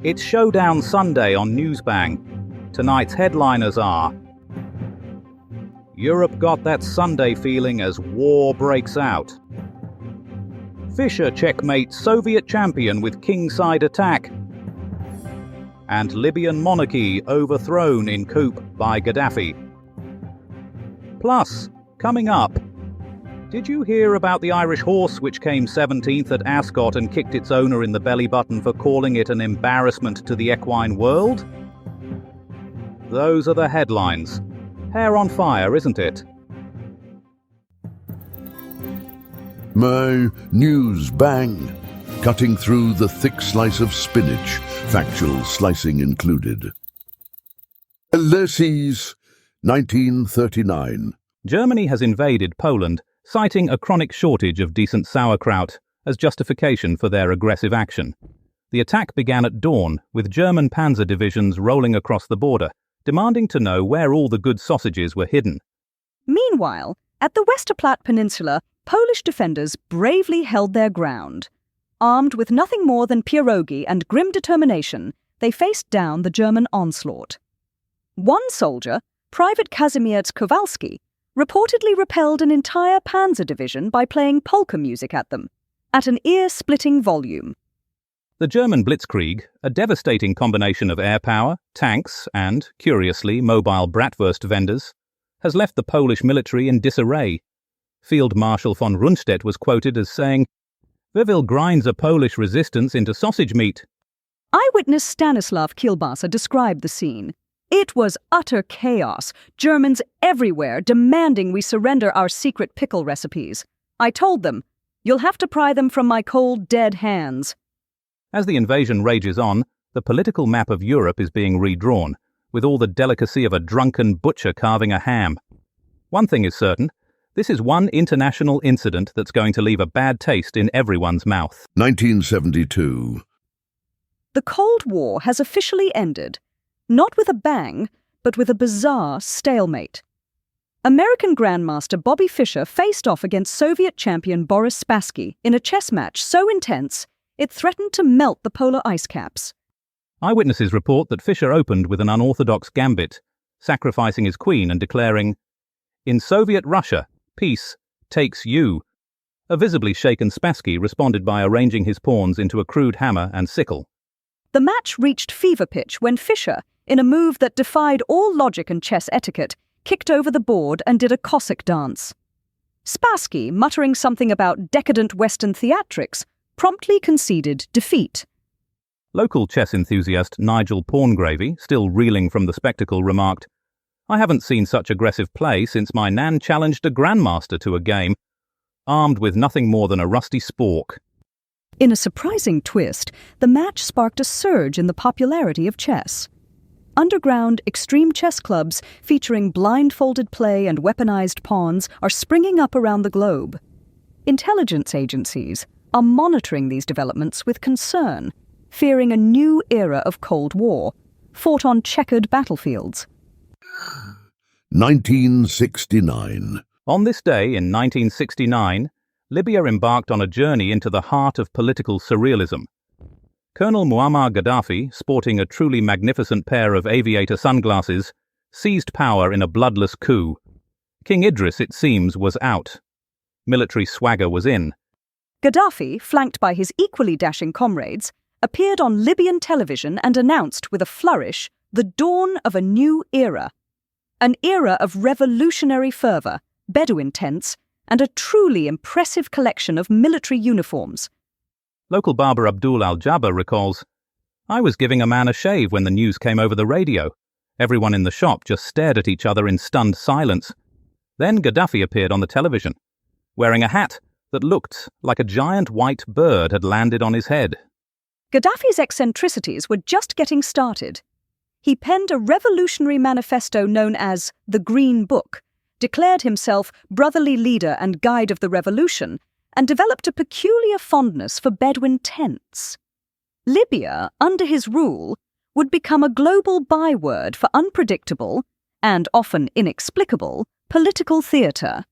It's Showdown Sunday on Newsbang. Tonight's headliners are: Europe got that Sunday feeling as war breaks out. Fischer checkmates Soviet champion with kingside attack. And Libyan monarchy overthrown in coup by Gaddafi. Plus, coming up, did you hear about the Irish horse which came 17th at Ascot and kicked its owner in the belly button for calling it an embarrassment to the equine world? Those are the headlines. Hair on fire, isn't it? My Newsbang, cutting through the thick slice of spinach, factual slicing included. Ulysses, 1939. Germany has invaded Poland, citing a chronic shortage of decent sauerkraut as justification for their aggressive action. The attack began at dawn, with German panzer divisions rolling across the border, demanding to know where all the good sausages were hidden. Meanwhile, at the Westerplatte Peninsula, Polish defenders bravely held their ground. Armed with nothing more than pierogi and grim determination, they faced down the German onslaught. One soldier, Private Kazimierz Kowalski, reportedly repelled an entire panzer division by playing polka music at them, at an ear-splitting volume. The German blitzkrieg, a devastating combination of air power, tanks, and, curiously, mobile bratwurst vendors, has left the Polish military in disarray. Field Marshal von Rundstedt was quoted as saying, "We will grind the Polish resistance into sausage meat." Eyewitness Stanislav Kielbasa described the scene. It was utter chaos, Germans everywhere demanding we surrender our secret pickle recipes. I told them, "You'll have to pry them from my cold, dead hands." As the invasion rages on, the political map of Europe is being redrawn, with all the delicacy of a drunken butcher carving a ham. One thing is certain, this is one international incident that's going to leave a bad taste in everyone's mouth. 1972. The Cold War has officially ended. Not with a bang, but with a bizarre stalemate. American Grandmaster Bobby Fischer faced off against Soviet champion Boris Spassky in a chess match so intense it threatened to melt the polar ice caps. Eyewitnesses report that Fischer opened with an unorthodox gambit, sacrificing his queen and declaring, "In Soviet Russia, peace takes you." A visibly shaken Spassky responded by arranging his pawns into a crude hammer and sickle. The match reached fever pitch when Fischer, in a move that defied all logic and chess etiquette, kicked over the board and did a Cossack dance. Spassky, muttering something about decadent Western theatrics, promptly conceded defeat. Local chess enthusiast Nigel Porngravy, still reeling from the spectacle, remarked, "I haven't seen such aggressive play since my nan challenged a grandmaster to a game, armed with nothing more than a rusty spork." In a surprising twist, the match sparked a surge in the popularity of chess. Underground, extreme chess clubs featuring blindfolded play and weaponized pawns are springing up around the globe. Intelligence agencies are monitoring these developments with concern, fearing a new era of Cold War, fought on checkered battlefields. 1969. On this day in 1969, Libya embarked on a journey into the heart of political surrealism. Colonel Muammar Gaddafi, sporting a truly magnificent pair of aviator sunglasses, seized power in a bloodless coup. King Idris, it seems, was out. Military swagger was in. Gaddafi, flanked by his equally dashing comrades, appeared on Libyan television and announced with a flourish the dawn of a new era. An era of revolutionary fervour, Bedouin tents, and a truly impressive collection of military uniforms. Local barber Abdul Al-Jabbar recalls, "I was giving a man a shave when the news came over the radio. Everyone in the shop just stared at each other in stunned silence. Then Gaddafi appeared on the television, wearing a hat that looked like a giant white bird had landed on his head." Gaddafi's eccentricities were just getting started. He penned a revolutionary manifesto known as the Green Book, declared himself brotherly leader and guide of the revolution, and developed a peculiar fondness for Bedouin tents. Libya, under his rule, would become a global byword for unpredictable, and often inexplicable, political theatre.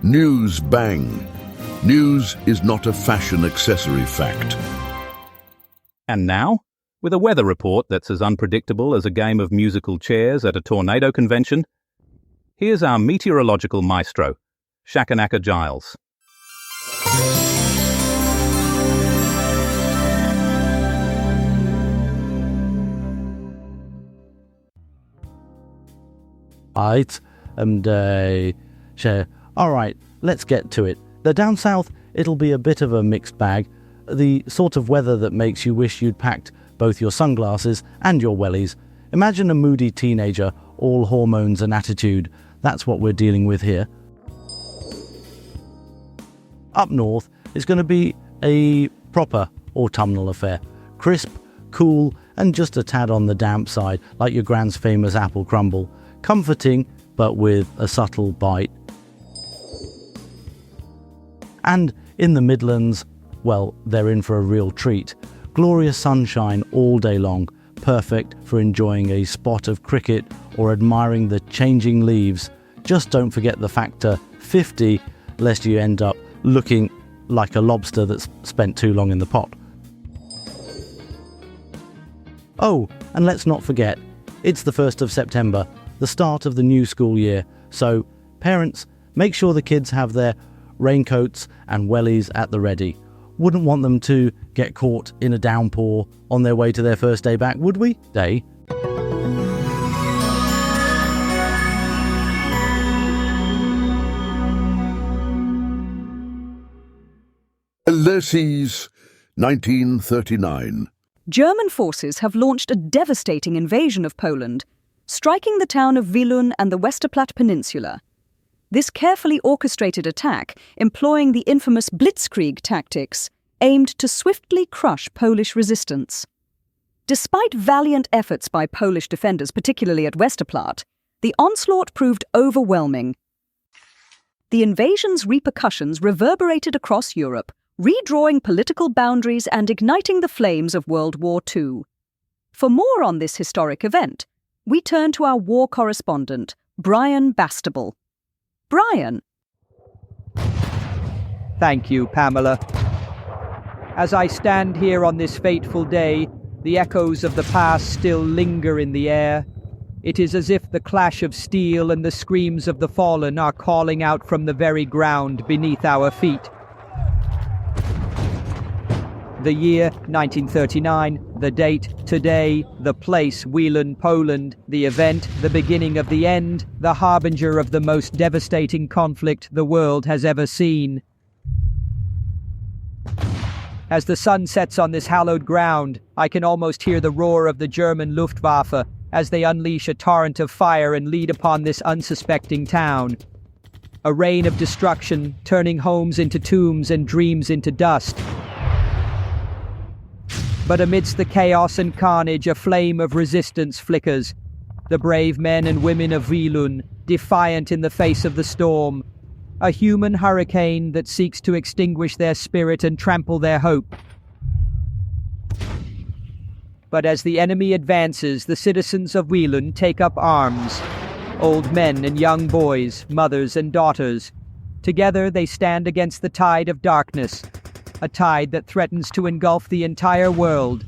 Newsbang. News is not a fashion accessory fact. And now, with a weather report that's as unpredictable as a game of musical chairs at a tornado convention, here's our meteorological maestro, Shakanaka Giles. Alright, let's get to it. Down south, it'll be a bit of a mixed bag. The sort of weather that makes you wish you'd packed both your sunglasses and your wellies. Imagine a moody teenager, all hormones and attitude. That's what we're dealing with here. Up north, it's going to be a proper autumnal affair. Crisp, cool, and just a tad on the damp side, like your grand's famous apple crumble. Comforting, but with a subtle bite. And in the Midlands, well, they're in for a real treat. Glorious sunshine all day long, perfect for enjoying a spot of cricket or admiring the changing leaves. Just don't forget the factor 50, lest you end up looking like a lobster that's spent too long in the pot. Oh, and let's not forget, it's the 1st of September, the start of the new school year, so parents, make sure the kids have their raincoats and wellies at the ready. Wouldn't want them to get caught in a downpour on their way to their first day back, would we? Ulysses, 1939. German forces have launched a devastating invasion of Poland, striking the town of Wielun and the Westerplatte Peninsula. This carefully orchestrated attack, employing the infamous blitzkrieg tactics, aimed to swiftly crush Polish resistance. Despite valiant efforts by Polish defenders, particularly at Westerplatte, the onslaught proved overwhelming. The invasion's repercussions reverberated across Europe, redrawing political boundaries and igniting the flames of World War II. For more on this historic event, we turn to our war correspondent, Brian Bastable. Brian. Thank you, Pamela. As I stand here on this fateful day, the echoes of the past still linger in the air. It is as if the clash of steel and the screams of the fallen are calling out from the very ground beneath our feet. The year, 1939, the date, today, the place, Wielun, Poland, the event, the beginning of the end, the harbinger of the most devastating conflict the world has ever seen. As the sun sets on this hallowed ground, I can almost hear the roar of the German Luftwaffe as they unleash a torrent of fire and lead upon this unsuspecting town. A rain of destruction, turning homes into tombs and dreams into dust. But amidst the chaos and carnage, a flame of resistance flickers. The brave men and women of Wielun, defiant in the face of the storm. A human hurricane that seeks to extinguish their spirit and trample their hope. But as the enemy advances, the citizens of Wielun take up arms. Old men and young boys, mothers and daughters. Together they stand against the tide of darkness. A tide that threatens to engulf the entire world.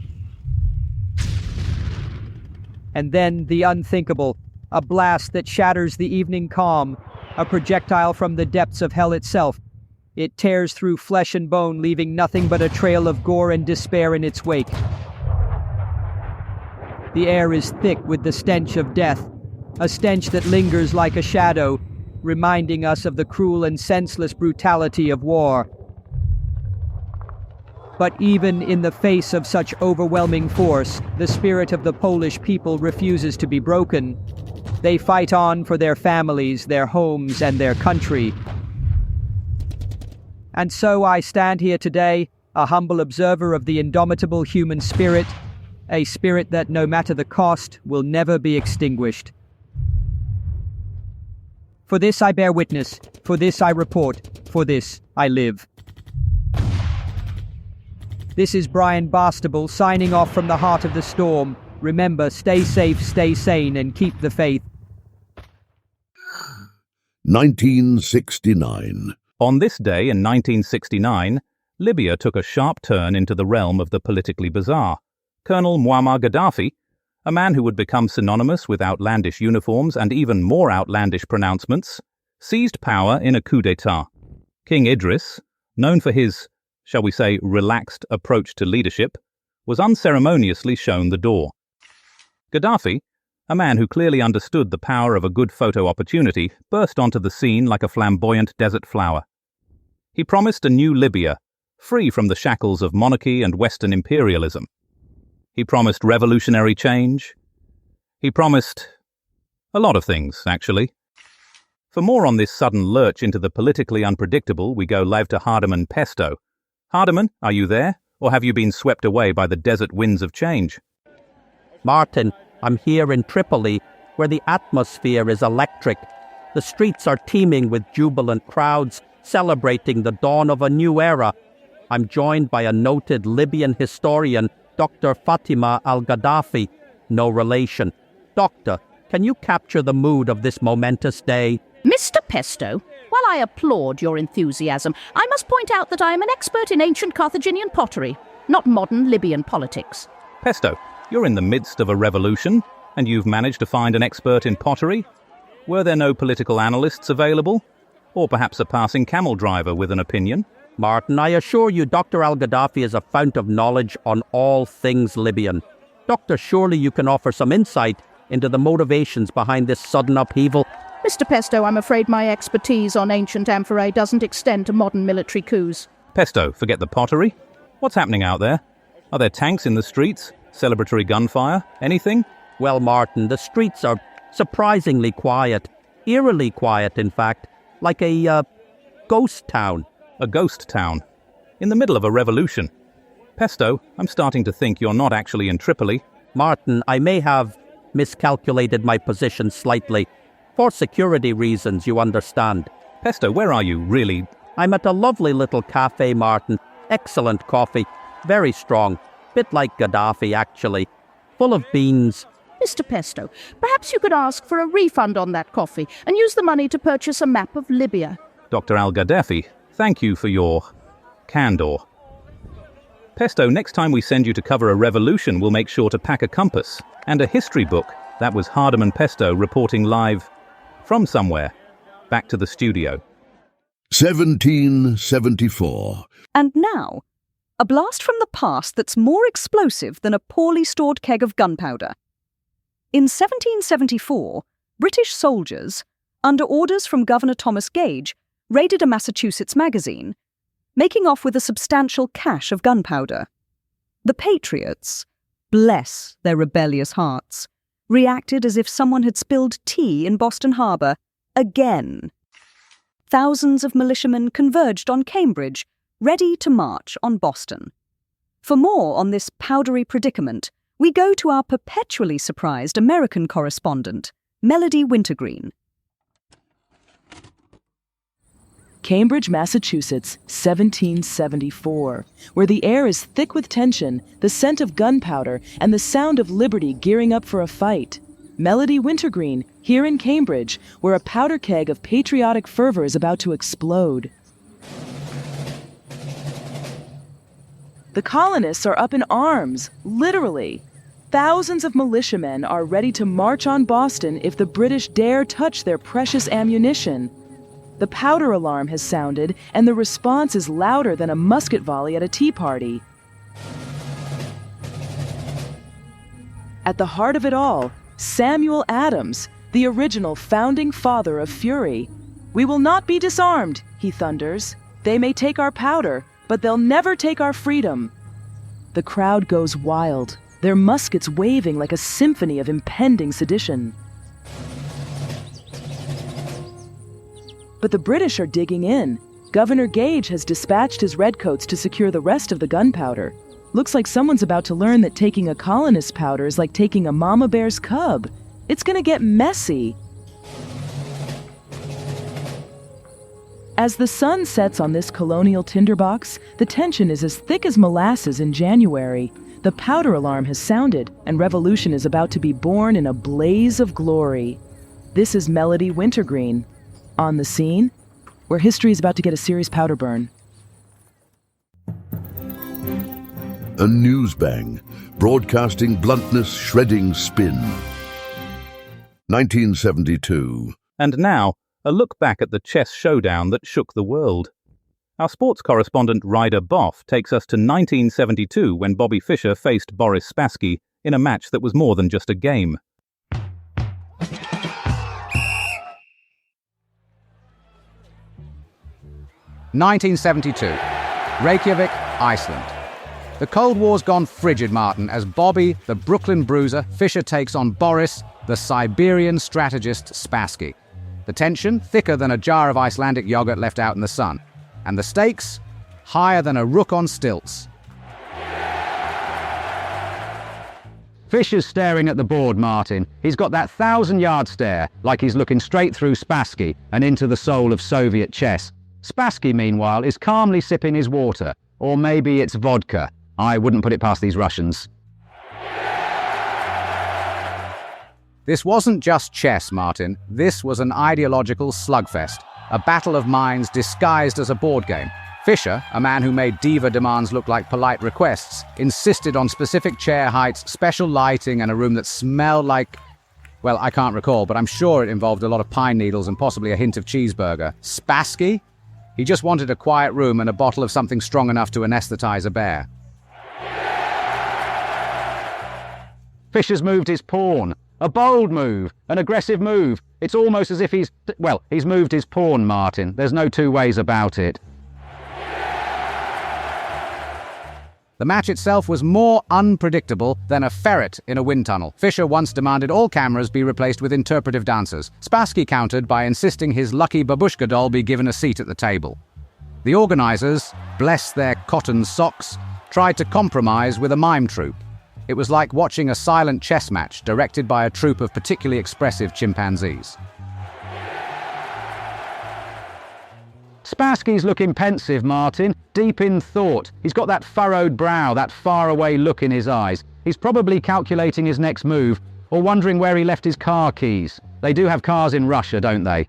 And then the unthinkable, a blast that shatters the evening calm, a projectile from the depths of hell itself. It tears through flesh and bone, leaving nothing but a trail of gore and despair in its wake. The air is thick with the stench of death, a stench that lingers like a shadow, reminding us of the cruel and senseless brutality of war. But even in the face of such overwhelming force, the spirit of the Polish people refuses to be broken. They fight on for their families, their homes, and their country. And so I stand here today, a humble observer of the indomitable human spirit, a spirit that, no matter the cost, will never be extinguished. For this I bear witness, for this I report, for this I live. This is Brian Bastable signing off from the heart of the storm. Remember, stay safe, stay sane, and keep the faith. 1969. On this day in 1969, Libya took a sharp turn into the realm of the politically bizarre. Colonel Muammar Gaddafi, a man who would become synonymous with outlandish uniforms and even more outlandish pronouncements, seized power in a coup d'etat. King Idris, known for his, shall we say, relaxed approach to leadership, was unceremoniously shown the door. Gaddafi, a man who clearly understood the power of a good photo opportunity, burst onto the scene like a flamboyant desert flower. He promised a new Libya, free from the shackles of monarchy and Western imperialism. He promised revolutionary change. He promised a lot of things, actually. For more on this sudden lurch into the politically unpredictable, we go live to Hardiman Pesto. Hardiman, are you there? Or have you been swept away by the desert winds of change? Martin, I'm here in Tripoli, where the atmosphere is electric. The streets are teeming with jubilant crowds, celebrating the dawn of a new era. I'm joined by a noted Libyan historian, Dr. Fatima al-Gaddafi. No relation. Doctor, can you capture the mood of this momentous day? Mr. Pesto, while I applaud your enthusiasm, I must point out that I am an expert in ancient Carthaginian pottery, not modern Libyan politics. Pesto, you're in the midst of a revolution, and you've managed to find an expert in pottery? Were there no political analysts available? Or perhaps a passing camel driver with an opinion? Martin, I assure you Dr. al-Gaddafi is a fount of knowledge on all things Libyan. Doctor, surely you can offer some insight into the motivations behind this sudden upheaval. Mr. Pesto, I'm afraid my expertise on ancient amphorae doesn't extend to modern military coups. Pesto, forget the pottery. What's happening out there? Are there tanks in the streets? Celebratory gunfire? Anything? Well, Martin, the streets are surprisingly quiet. Eerily quiet, in fact. Like a ghost town. A ghost town. In the middle of a revolution. Pesto, I'm starting to think you're not actually in Tripoli. Martin, I may have miscalculated my position slightly. For security reasons, you understand. Pesto, where are you, really? I'm at a lovely little cafe, Martin. Excellent coffee. Very strong. Bit like Gaddafi, actually. Full of beans. Mr. Pesto, perhaps you could ask for a refund on that coffee and use the money to purchase a map of Libya. Dr. al-Gaddafi, thank you for your candor. Pesto, next time we send you to cover a revolution, we'll make sure to pack a compass and a history book. That was Hardiman Pesto reporting live from somewhere. Back to the studio. 1774. And now, a blast from the past that's more explosive than a poorly stored keg of gunpowder. In 1774, British soldiers, under orders from Governor Thomas Gage, raided a Massachusetts magazine, making off with a substantial cache of gunpowder. The Patriots, bless their rebellious hearts, reacted as if someone had spilled tea in Boston Harbor again. Thousands of militiamen converged on Cambridge, ready to march on Boston. For more on this powdery predicament, we go to our perpetually surprised American correspondent, Melody Wintergreen. Cambridge, Massachusetts, 1774, where the air is thick with tension, the scent of gunpowder, and the sound of liberty gearing up for a fight. Melody Wintergreen, here in Cambridge, where a powder keg of patriotic fervor is about to explode. The colonists are up in arms, literally. Thousands of militiamen are ready to march on Boston if the British dare touch their precious ammunition. The powder alarm has sounded, and the response is louder than a musket volley at a tea party. At the heart of it all, Samuel Adams, the original founding father of fury. "We will not be disarmed," he thunders. "They may take our powder, but they'll never take our freedom." The crowd goes wild, their muskets waving like a symphony of impending sedition. But the British are digging in. Governor Gage has dispatched his redcoats to secure the rest of the gunpowder. Looks like someone's about to learn that taking a colonist's powder is like taking a mama bear's cub. It's gonna get messy. As the sun sets on this colonial tinderbox, the tension is as thick as molasses in January. The powder alarm has sounded, and revolution is about to be born in a blaze of glory. This is Melody Wintergreen. On the scene, where history is about to get a serious powder burn. A Newsbang, broadcasting bluntness, shredding spin. 1972. And now, a look back at the chess showdown that shook the world. Our sports correspondent Ryder Boff takes us to 1972 when Bobby Fischer faced Boris Spassky in a match that was more than just a game. (1972) Reykjavik, Iceland. The Cold War's gone frigid, Martin, as Bobby, the Brooklyn bruiser, Fischer takes on Boris, the Siberian strategist Spassky. The tension, thicker than a jar of Icelandic yogurt left out in the sun. And the stakes, higher than a rook on stilts. Fischer's staring at the board, Martin. He's got that 1,000-yard stare, like he's looking straight through Spassky and into the soul of Soviet chess. Spassky, meanwhile, is calmly sipping his water. Or maybe it's vodka. I wouldn't put it past these Russians. This wasn't just chess, Martin. This was an ideological slugfest. A battle of minds disguised as a board game. Fischer, a man who made diva demands look like polite requests, insisted on specific chair heights, special lighting, and a room that smelled like... Well, I can't recall, but I'm sure it involved a lot of pine needles and possibly a hint of cheeseburger. Spassky? He just wanted a quiet room and a bottle of something strong enough to anesthetize a bear. Fischer's moved his pawn. A bold move, an aggressive move. It's almost as if he's moved his pawn, Martin. There's no two ways about it. The match itself was more unpredictable than a ferret in a wind tunnel. Fischer once demanded all cameras be replaced with interpretive dancers. Spassky countered by insisting his lucky babushka doll be given a seat at the table. The organizers, bless their cotton socks, tried to compromise with a mime troupe. It was like watching a silent chess match directed by a troupe of particularly expressive chimpanzees. Spassky's looking pensive, Martin, deep in thought. He's got that furrowed brow, that faraway look in his eyes. He's probably calculating his next move, or wondering where he left his car keys. They do have cars in Russia, don't they?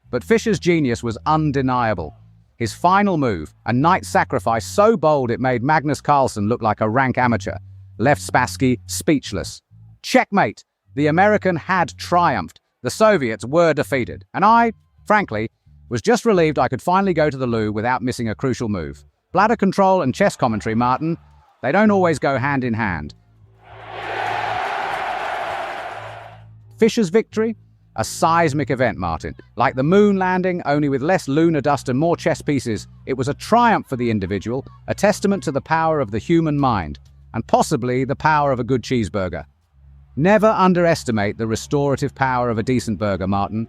But Fischer's genius was undeniable. His final move, a knight sacrifice so bold it made Magnus Carlsen look like a rank amateur, left Spassky speechless. Checkmate! The American had triumphed. The Soviets were defeated. And I, frankly, was just relieved I could finally go to the loo without missing a crucial move. Bladder control and chess commentary, Martin, they don't always go hand in hand. Fischer's victory? A seismic event, Martin. Like the moon landing, only with less lunar dust and more chess pieces. It was a triumph for the individual, a testament to the power of the human mind, and possibly the power of a good cheeseburger. Never underestimate the restorative power of a decent burger, Martin.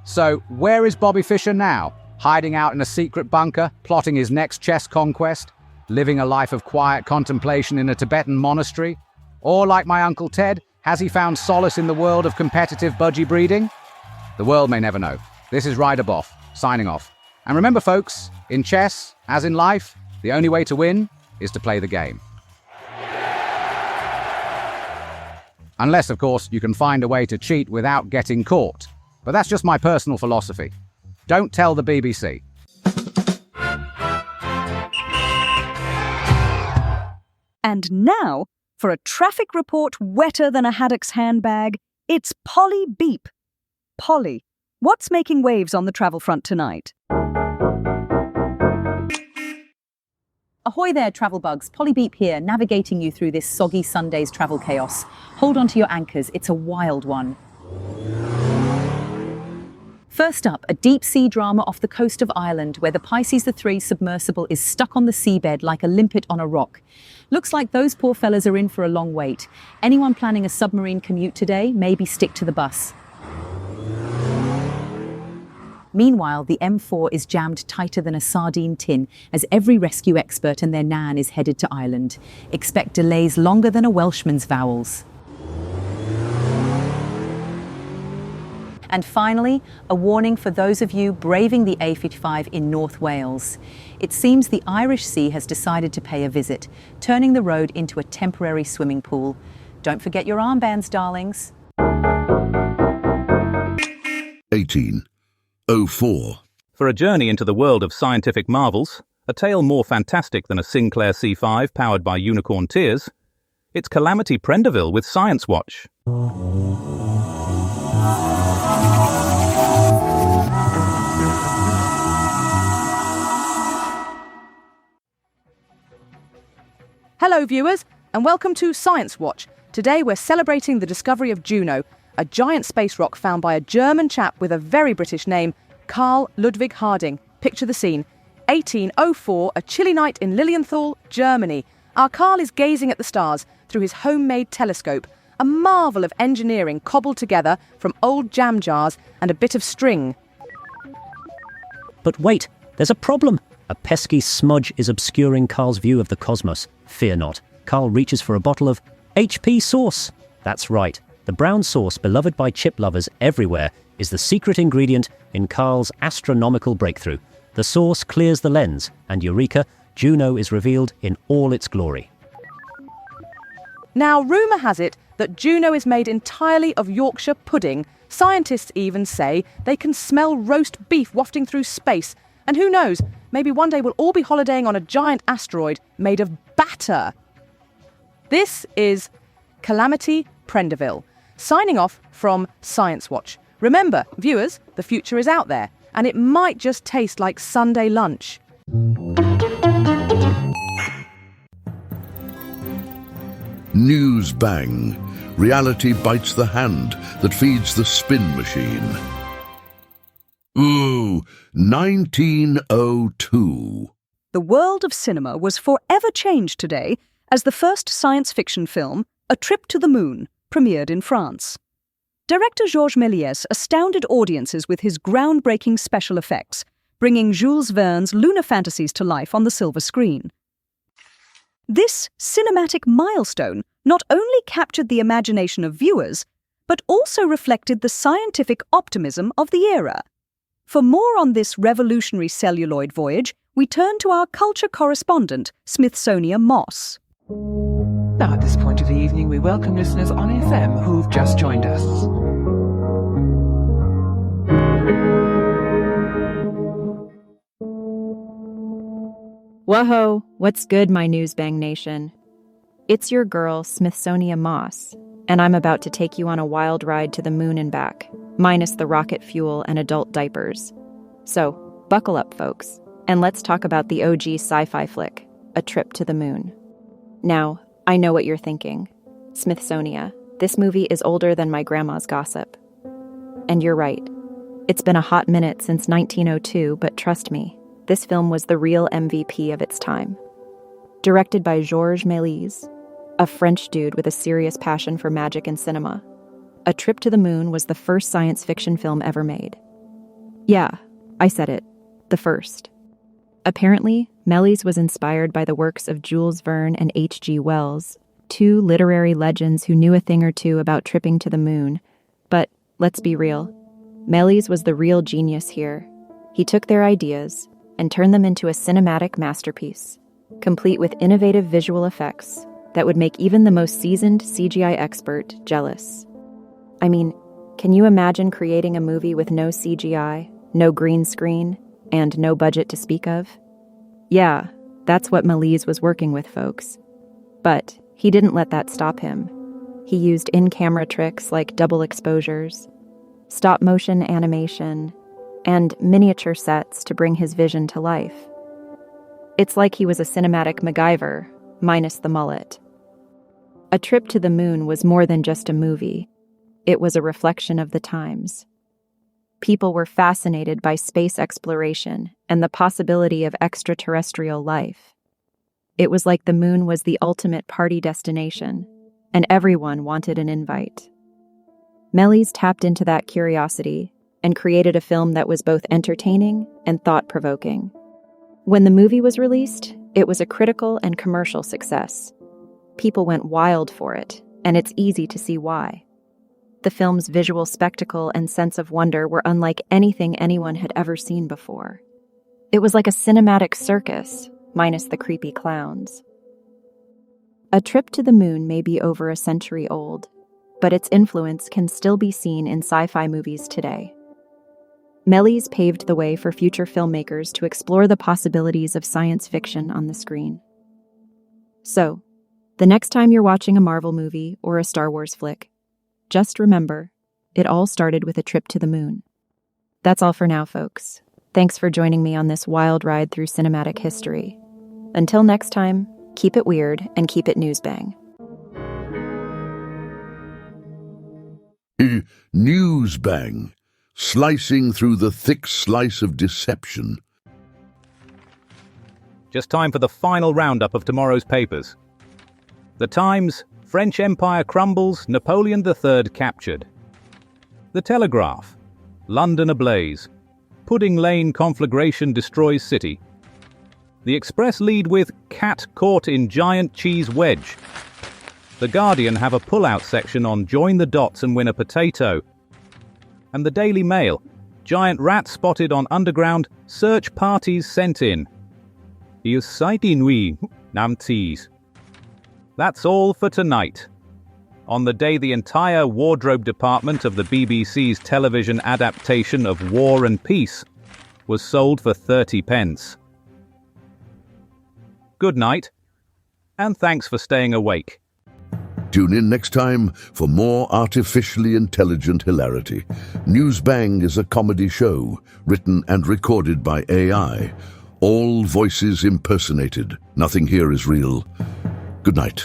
So, where is Bobby Fischer now? Hiding out in a secret bunker, plotting his next chess conquest? Living a life of quiet contemplation in a Tibetan monastery? Or, like my Uncle Ted, has he found solace in the world of competitive budgie breeding? The world may never know. This is Ryder Boff, signing off. And remember, folks, in chess, as in life, the only way to win is to play the game. Unless, of course, you can find a way to cheat without getting caught. But that's just my personal philosophy. Don't tell the BBC. And now, for a traffic report wetter than a haddock's handbag, it's Polly Beep. Polly, what's making waves on the travel front tonight? Ahoy there, travel bugs. Polly Beep here, navigating you through this soggy Sunday's travel chaos. Hold on to your anchors, it's a wild one. First up, a deep-sea drama off the coast of Ireland where the Pisces III submersible is stuck on the seabed like a limpet on a rock. Looks like those poor fellas are in for a long wait. Anyone planning a submarine commute today, maybe stick to the bus. Meanwhile, the M4 is jammed tighter than a sardine tin as every rescue expert and their nan is headed to Ireland. Expect delays longer than a Welshman's vowels. And finally, a warning for those of you braving the A55 in North Wales. It seems the Irish Sea has decided to pay a visit, turning the road into a temporary swimming pool. Don't forget your armbands, darlings. 1804. For a journey into the world of scientific marvels, a tale more fantastic than a Sinclair C5 powered by unicorn tears, it's Calamity Prendeville with Science Watch. Hello viewers, and welcome to Science Watch. Today we're celebrating the discovery of Juno, a giant space rock found by a German chap with a very British name, Carl Ludwig Harding. Picture the scene. 1804, a chilly night in Lilienthal, Germany. Our Carl is gazing at the stars through his homemade telescope, a marvel of engineering cobbled together from old jam jars and a bit of string. But wait, there's a problem. A pesky smudge is obscuring Carl's view of the cosmos. Fear not. Carl reaches for a bottle of HP sauce. That's right. The brown sauce, beloved by chip lovers everywhere, is the secret ingredient in Carl's astronomical breakthrough. The sauce clears the lens, and eureka, Juno is revealed in all its glory. Now, rumour has it that Juno is made entirely of Yorkshire pudding. Scientists even say they can smell roast beef wafting through space. And who knows, maybe one day we'll all be holidaying on a giant asteroid made of batter. This is Calamity Prendeville, signing off from Science Watch. Remember, viewers, the future is out there, and it might just taste like Sunday lunch. Newsbang. Reality bites the hand that feeds the spin machine. Ooh, 1902. The world of cinema was forever changed today as the first science fiction film, A Trip to the Moon, premiered in France. Director Georges Méliès astounded audiences with his groundbreaking special effects, bringing Jules Verne's lunar fantasies to life on the silver screen. This cinematic milestone not only captured the imagination of viewers, but also reflected the scientific optimism of the era. For more on this revolutionary celluloid voyage, we turn to our culture correspondent, Smithsonian Moss. Now, at this point of the evening, we welcome listeners on FM who've just joined us. Whoa, what's good, my Newsbang Nation? It's your girl, Smithsonian Moss, and I'm about to take you on a wild ride to the moon and back, minus the rocket fuel and adult diapers. So, buckle up, folks, and let's talk about the OG sci-fi flick, A Trip to the Moon. Now, I know what you're thinking. Smithsonian, this movie is older than my grandma's gossip. And you're right. It's been a hot minute since 1902, but trust me, this film was the real MVP of its time. Directed by Georges Méliès, a French dude with a serious passion for magic and cinema, A Trip to the Moon was the first science fiction film ever made. Yeah, I said it. The first. Apparently, Méliès was inspired by the works of Jules Verne and H.G. Wells, two literary legends who knew a thing or two about tripping to the moon. But let's be real. Méliès was the real genius here. He took their ideas and turned them into a cinematic masterpiece, complete with innovative visual effects that would make even the most seasoned CGI expert jealous. I mean, can you imagine creating a movie with no CGI, no green screen, and no budget to speak of? Yeah, that's what Méliès was working with, folks. But he didn't let that stop him. He used in-camera tricks like double exposures, stop-motion animation, and miniature sets to bring his vision to life. It's like he was a cinematic MacGyver, minus the mullet. A Trip to the Moon was more than just a movie. It was a reflection of the times. People were fascinated by space exploration and the possibility of extraterrestrial life. It was like the moon was the ultimate party destination, and everyone wanted an invite. Méliès tapped into that curiosity and created a film that was both entertaining and thought-provoking. When the movie was released, it was a critical and commercial success. People went wild for it, and it's easy to see why. The film's visual spectacle and sense of wonder were unlike anything anyone had ever seen before. It was like a cinematic circus, minus the creepy clowns. A Trip to the Moon may be over a century old, but its influence can still be seen in sci-fi movies today. Mellies paved the way for future filmmakers to explore the possibilities of science fiction on the screen. So, the next time you're watching a Marvel movie or a Star Wars flick, just remember, it all started with a trip to the moon. That's all for now, folks. Thanks for joining me on this wild ride through cinematic history. Until next time, keep it weird and keep it Newsbang. Newsbang, slicing through the thick slice of deception. Just time for the final roundup of tomorrow's papers. The Times, French Empire crumbles, Napoleon III captured. The Telegraph, London ablaze, Pudding Lane conflagration destroys city. The Express lead with cat caught in giant cheese wedge. The Guardian have a pull-out section on join the dots and win a potato. And the Daily Mail, giant rat spotted on underground, search parties sent in. Il site inouï, nam tease. That's all for tonight. On the day the entire wardrobe department of the BBC's television adaptation of War and Peace was sold for 30 pence. Good night, and thanks for staying awake. Tune in next time for more artificially intelligent hilarity. Newsbang is a comedy show, written and recorded by AI. All voices impersonated. Nothing here is real. Good night.